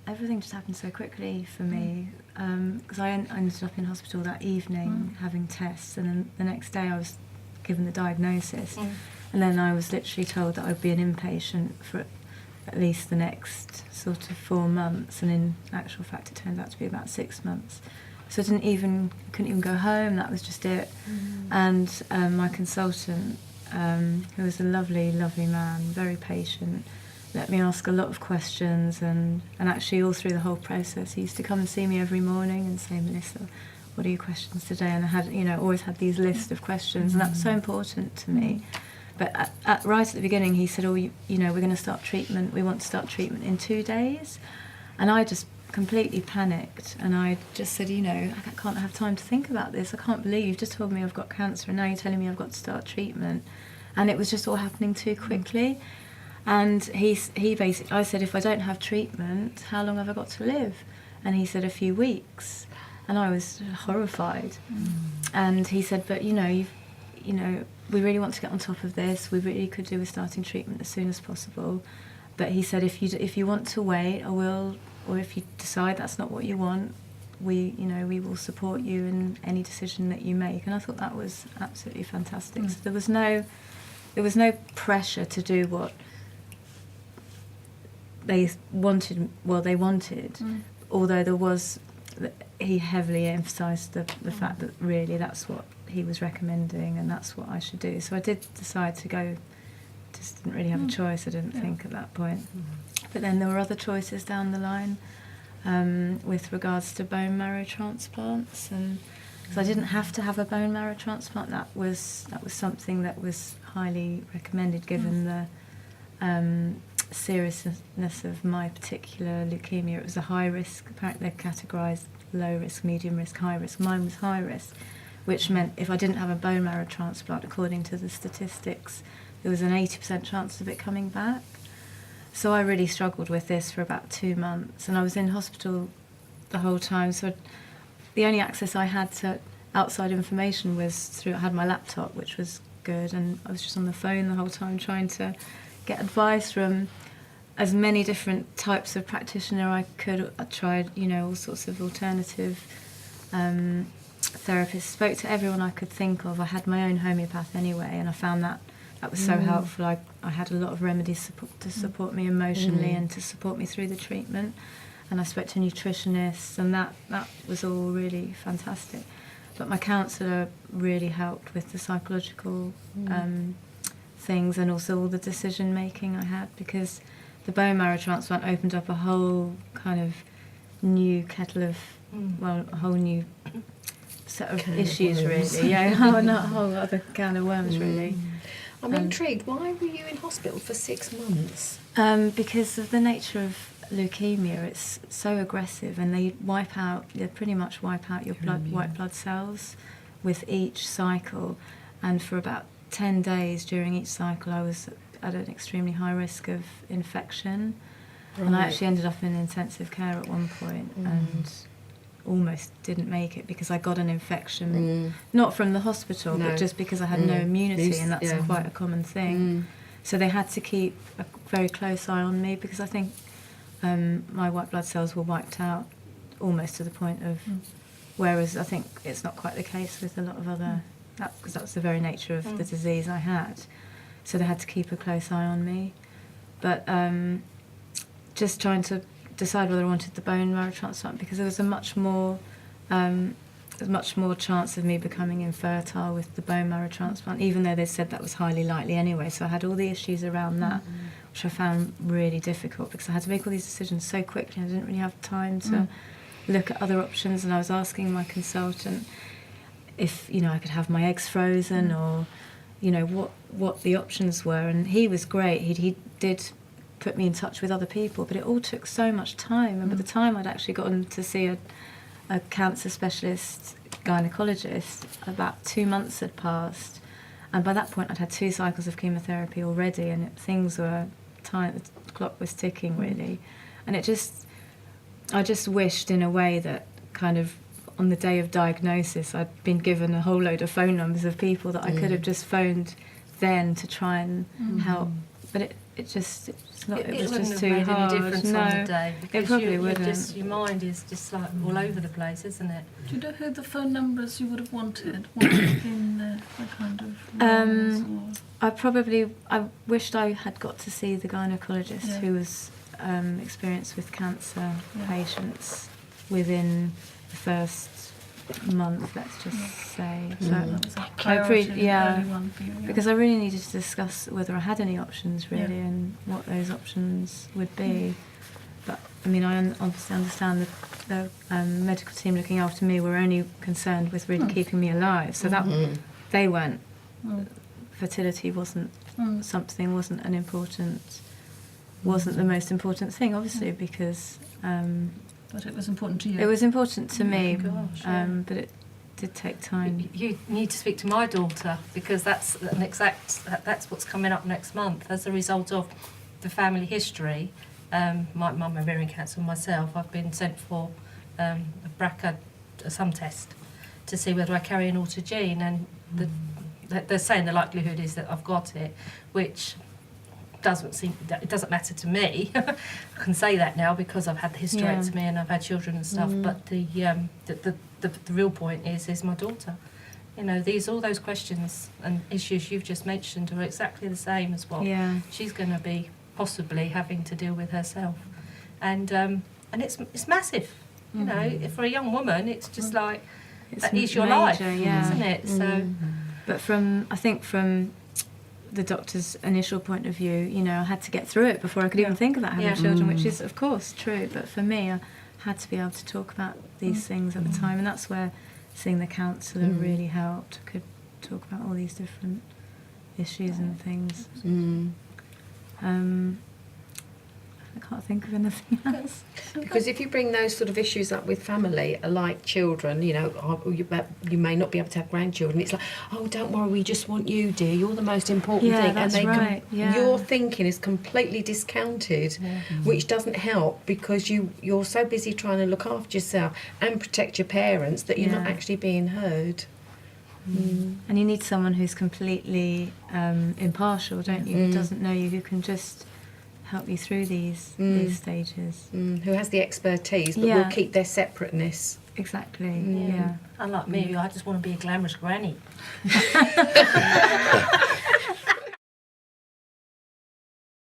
everything just happened so quickly for me, because I ended up in hospital that evening having tests, and then the next day I was given the diagnosis, and then I was literally told that I'd be an inpatient for at least the next sort of 4 months, and in actual fact it turned out to be about 6 months. So I couldn't even go home, that was just it. And my consultant, who was a lovely, lovely man, very patient, let me ask a lot of questions, and actually all through the whole process he used to come and see me every morning and say, Melissa, what are your questions today? And I had, always had these lists of questions, and that was so important to me. But right at the beginning he said, we're going to start treatment, we want to start treatment in 2 days. And I just completely panicked, and I just said, I can't have time to think about this, I can't believe you've just told me I've got cancer and now you're telling me I've got to start treatment. And it was just all happening too quickly. And he basically, I said, if I don't have treatment, how long have I got to live? And he said, a few weeks. And I was horrified. And he said, but we really want to get on top of this, we really could do with starting treatment as soon as possible. But he said, if you want to wait, I will, or if you decide that's not what you want, we will support you in any decision that you make. And I thought that was absolutely fantastic. So there was no pressure to do what they wanted. Although he heavily emphasised the fact that really that's what he was recommending and that's what I should do. So I did decide to go. Just didn't really have a choice, I didn't think at that point. But then there were other choices down the line with regards to bone marrow transplants, and because I didn't have to have a bone marrow transplant, that was something that was highly recommended given the seriousness of my particular leukemia. It was a high risk, apparently they're categorised low risk, medium risk, high risk. Mine was high risk, which meant if I didn't have a bone marrow transplant, according to the statistics, there was an 80% chance of it coming back. So I really struggled with this for about 2 months, and I was in hospital the whole time. So the only access I had to outside information was through, I had my laptop, which was good, and I was just on the phone the whole time trying to get advice from as many different types of practitioner I could. I tried, all sorts of alternative therapists, spoke to everyone I could think of. I had my own homeopath anyway, and I found that was so helpful. I had a lot of remedies to support me emotionally and to support me through the treatment. And I spoke to nutritionists, and that was all really fantastic. But my counsellor really helped with the psychological things, and also all the decision making I had, because the bone marrow transplant opened up a whole kind of new kettle of, a whole new set of issues, really. Yeah, a whole other can of worms, really. I'm intrigued. Why were you in hospital for 6 months? Because of the nature of leukemia, it's so aggressive, and they pretty much wipe out your white blood cells with each cycle. And for about 10 days during each cycle, I was at an extremely high risk of infection. And I actually ended up in intensive care at one point and almost didn't make it because I got an infection, not from the hospital, but just because I had no immunity, and that's quite a common thing. So they had to keep a very close eye on me, because I think my white blood cells were wiped out almost to the point of, whereas I think it's not quite the case with a lot of other, because that's the very nature of the disease I had. So they had to keep a close eye on me. But just trying to decide whether I wanted the bone marrow transplant, because there was a much more chance of me becoming infertile with the bone marrow transplant, even though they said that was highly likely anyway. So I had all the issues around that, which I found really difficult, because I had to make all these decisions so quickly. I didn't really have time to look at other options, and I was asking my consultant if I could have my eggs frozen, or what the options were. And he was great. He did put me in touch with other people, but it all took so much time. And by the time I'd actually gotten to see a cancer specialist gynecologist, about 2 months had passed, and by that point I'd had 2 cycles of chemotherapy already, and things were time, the clock was ticking, really. And I just wished in a way that kind of on the day of diagnosis I'd been given a whole load of phone numbers of people that I could have just phoned then to try and help but it's just it's not. It was wouldn't just have too made hard. any difference No, on the day, because it probably you wouldn't. just, your mind is just like all over the place, isn't it? Do you know who the phone numbers you would have wanted? What would have been the kind of roles I wished I had got to see the gynaecologist Yeah. who was experienced with cancer Yeah. patients within the first month, let's just say. So that was a I priority, yeah, early one for you, yeah. because I really needed to discuss whether I had any options really Yeah. and what those options would be. But I mean, I obviously understand the medical team looking after me were only concerned with really keeping me alive, so that they weren't. Fertility wasn't something, wasn't an important, wasn't the most important thing, obviously, because But it was important to you. it was important to me, gosh, yeah. but it did take time. You need to speak to my daughter, because that's what's coming up next month as a result of the family history. My mum had ovarian cancer, and myself. I've been sent for a BRCA, some test, to see whether I carry an autogene, and they're saying the likelihood is that I've got it, which it doesn't matter to me. I can say that now because I've had the hysterectomy and I've had children and stuff. But the real point is my daughter. You know, all those questions and issues you've just mentioned are exactly the same as what she's going to be possibly having to deal with herself, and it's massive. You know, for a young woman, it's just like that is your life, isn't it? So, but I think from the doctor's initial point of view, you know, I had to get through it before I could even think about having children, which is of course true. But for me, I had to be able to talk about these things at the time, and that's where seeing the counsellor really helped. Could talk about all these different issues and things. I can't think of anything else. Because if you bring those sort of issues up with family, like children, you know, you may not be able to have grandchildren. It's like, oh, don't worry, we just want you, dear. You're the most important thing. That's and right. Your thinking is completely discounted, which doesn't help because you're so busy trying to look after yourself and protect your parents that you're not actually being heard. And you need someone who's completely impartial, don't you? Who doesn't know you, who can just help you through these stages. Who has the expertise, but will keep their separateness. Exactly. Yeah. unlike me, I just want to be a glamorous granny.